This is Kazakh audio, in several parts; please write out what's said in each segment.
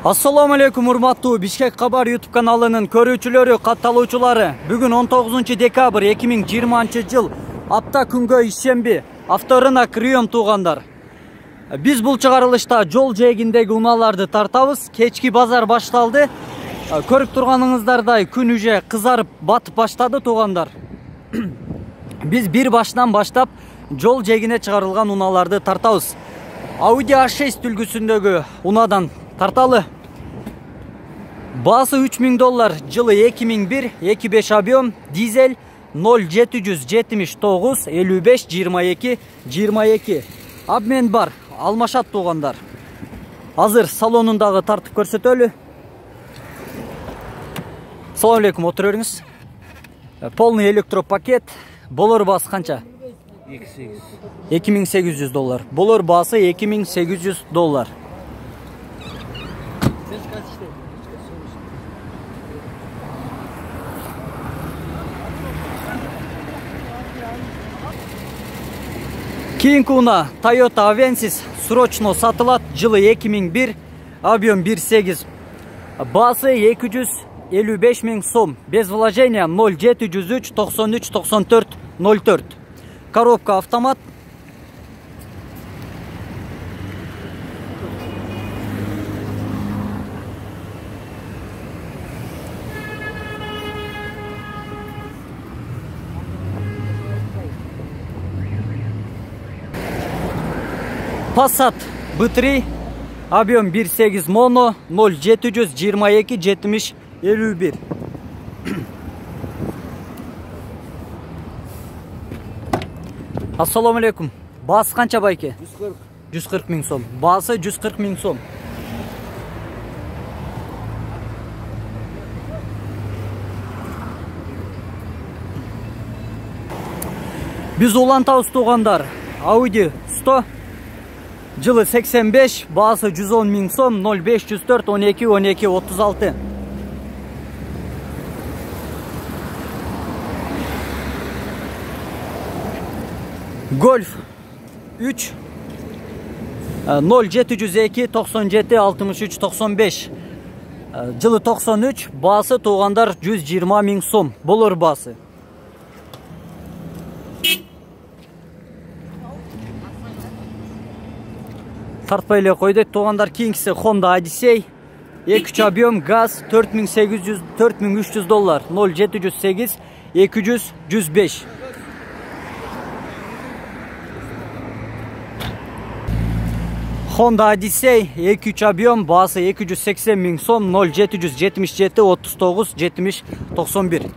Assalamu alaikum урматтуу Бишкек Кабар YouTube каналынын көрүүчүлөрү, катталуучулары. Бүгүн 19 декабрь 2020 жыл апта күнгө ишемби. Авторынак Риом туугандар. Биз бул чыгарылышта жол жээгиндеги унааларды тартабыз. Кечки базар башталды. Көрүп турганыңыздардай күн уже кызарып батып баштады туугандар. Биз бир баштан баштап жол жээгине чыгарылган унааларды тартабыз. Audi A6 үлгүсүндөгү унадан тарталы. Басы $3000, жылы 2001, 2.5 объем, дизель 0779 55 22 22. Обмен бар, алмашат туугандар. Азыр салонундагы тартып көрсөтөлү. Салам алейкум, отура бериңиз. Полный электропакет. Болор басы канча? $2800. Болор басы $2800. Кийинки уна Toyota Avensis срочно сатылат, жылы 2001, объем 1.8, басы 255 000 сом, без вложения 0703 93 94 04. Коробка автомат. Passat B3, объем 1.8 моно, 0722 70 51. Assalamu alaikum. Bası kança bayke? 140 000 сом. Bası 140 000 сом. Biz улантабыз туугандар. Audi 100, жылы 85, басы 110 000 сом, 0504 12 12 36. Golf 3, 0702 97 63 95. Жылы 93, басы туугандар 120 000 сом. Болор басы. Тартпай эле койдойт туугандар. Кийинкиси Honda Odyssey, 2.3 объем, газ, $4800 $4300, 0708 200 105. Honda Odyssey 2.3 объем, басы 280 000 сом, 0777 39 70 91.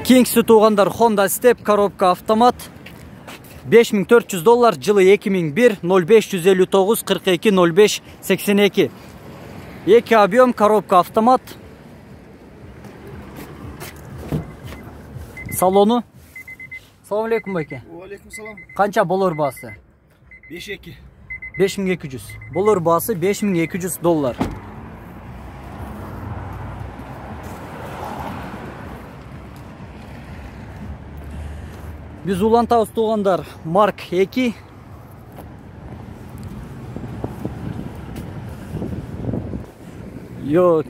Кийинкиси туугандар Honda Step, коробка автомат, $5400, жылы 2001, 0559 42 05 82. 2 объем, коробка автомат. Салону. Салам алейкум байке. Алейкум салам. Канча болор басы? 52. 5200. Болор басы $5200. Биз улантабыз туугандар. Mark 2.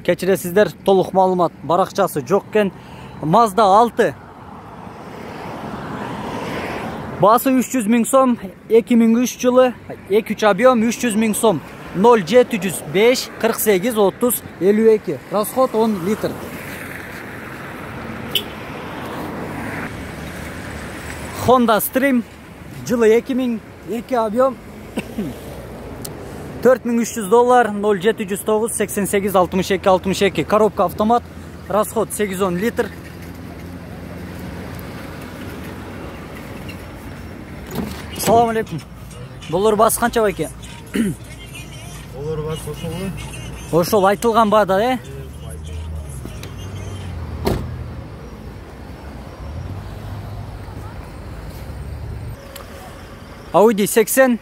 Кечиресиздер, толук маалымат баракчасы жок экен. Mazda 6. Басы 300 000 сом, 2003 жылы, 2.3 объем, 300 000 сом, 0705 48 30 52. Расход 10 литр. Honda Stream, жылы 2002 объем, $4300, 0709 88 62 62. Коробка автомат, расход 8-10 литр. Салам алейкум. Болор басы канча байке? Болор басы ошол. Ошол айтылган баада, Audi 80,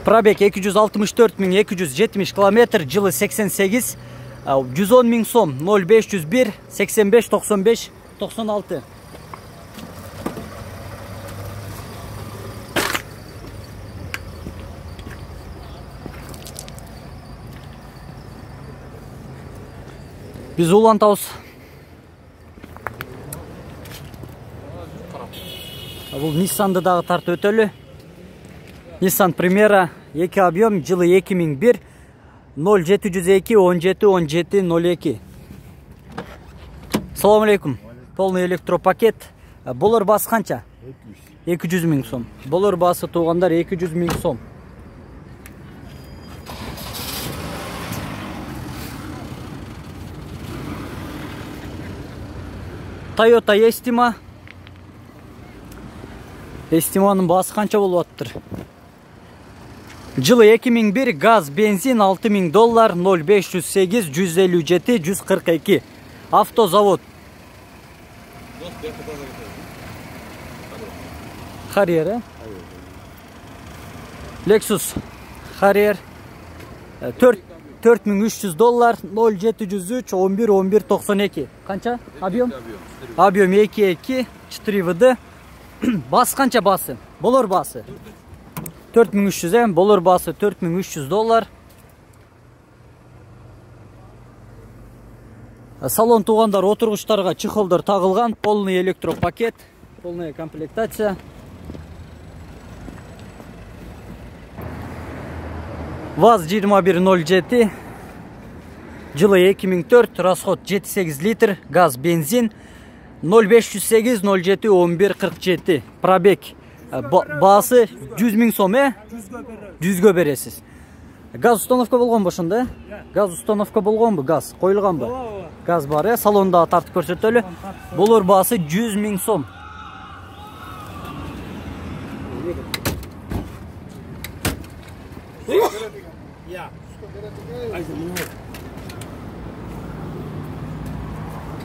пробег 264 270 км, жылы 88, 110 000 сом, 0501 85 95 96. Биз улантабыз. Бул Nissan'ды дагы тартып өтөлү. Nissan Primera 2 объем, жылы 2001, 0702 17 17 02. Салам алейкум. Полный электропакет. Болор басы канча? 200 миң сом. Болор басы туугандар 200 миң сом. Toyota Estima. Estima'nын басы канча болуп атыптыр? Жылы 2001, газ, бензин $6000, 0508 157 142. Автозавод. Harrier. Lexus Harrier. $4300, 0703 11 11 92. Kança? Объем? Объем 2.2 4 VD. Басы канча басы? Болор басы 4300, болор басы $4300. Салон туугандар, отургучтарга чехолдор тагылган, полный электропакет, полная комплектация. ВАЗ-2107, жылы 2004, расход 7-8 литр, газ, бензин, 0508 07 11 47. Пробег. Басы 100 миң сом, 100гө бересиз. Газ установка болгонбу ошондо? Газ установка болгонбу? Газ коюлганбы? Газ бар, салонда тартып көрсөтөлү. Болор басы 100 миң сом.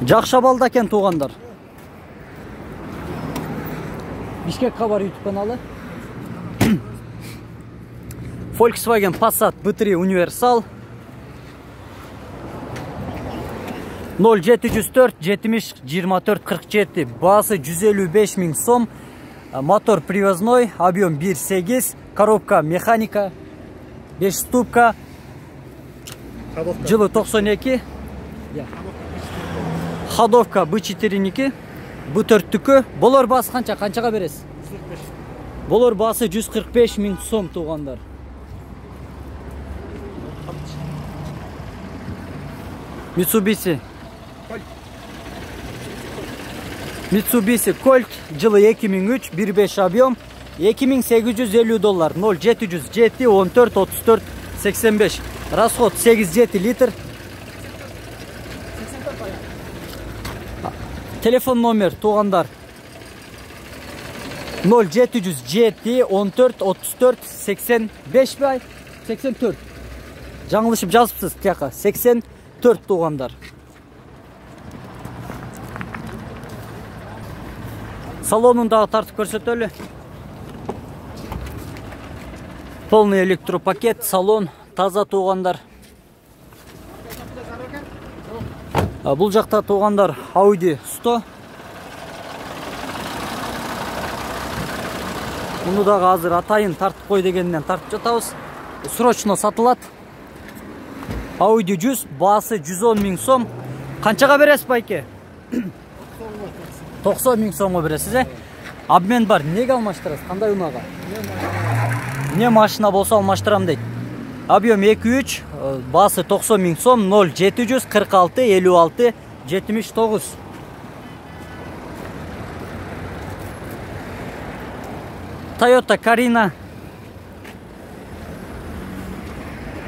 Жакшы абалда экен туугандар. Бишкек Кабар YouTube каналы. Volkswagen Passat B3 Universal 0704 70 24 47. Басы 155 миң сом. Мотор привозной, объем 1.8, коробка механика, 5 ступка. Жылы 92. Ходовка B4'ники, B4'түкү. Болор басы канча? Канчага бересиз? Болор басы 145 миң сом туугандар. Mitsubishi Colt, жылы 2003, 1.5 объем, $2850, 0707 14 34 85. Расход 8-7 литр. Телефон номер туугандар 0707 14 34 85 бай 84. Жаңылышып жазыпсыз тияка 84 туугандар. Салонундагы тартып көрсөтөлү. Полный электропакет, салон таза туугандар. Бул жакта туугандар Audi 100. Муну дагы азыр атайын тартып кой дегенден тартып жатабыз. Срочно сатылат. Audi 100, басы 110 миң сом. Канчага бересиз байке? 90 миң сомго бересиз, Обмен бар. Неге алмаштырасыз? Кандай унага? Не машина болсо алмаштырам дейт. Объем 2.3, басы 90 миң сом, 0746 56 79. Toyota Carina.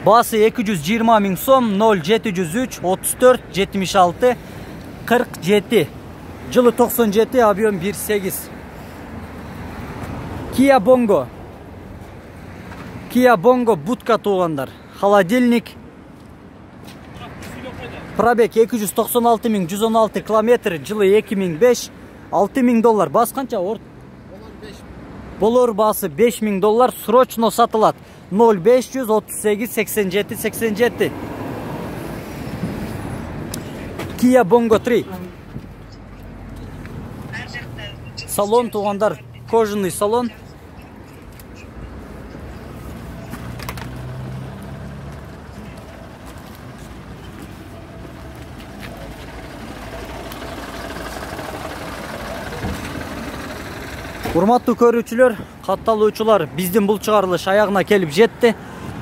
Bası 220 миң сом, 0703 34 76 47. Жылы 97, объем 1.8. Kia Bongo будка туугандар. Холодильник. Пробег 296 миң 116 километр, жылы 2005, $6000. Бас канча? Болор басы $5000, срочно сатылат. 0538 87 87. Kia Bongo 3. Салон туугандар, кожаный салон. Урматтуу көрүүчүлөр, катталуучулар, биздин бул чыгарылыш аягына келип жетти.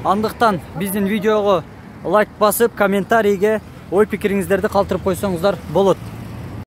Андыктан биздин видеого лайк басып, комментарийге ой пикириңиздерди калтырып койсоңуздар болот.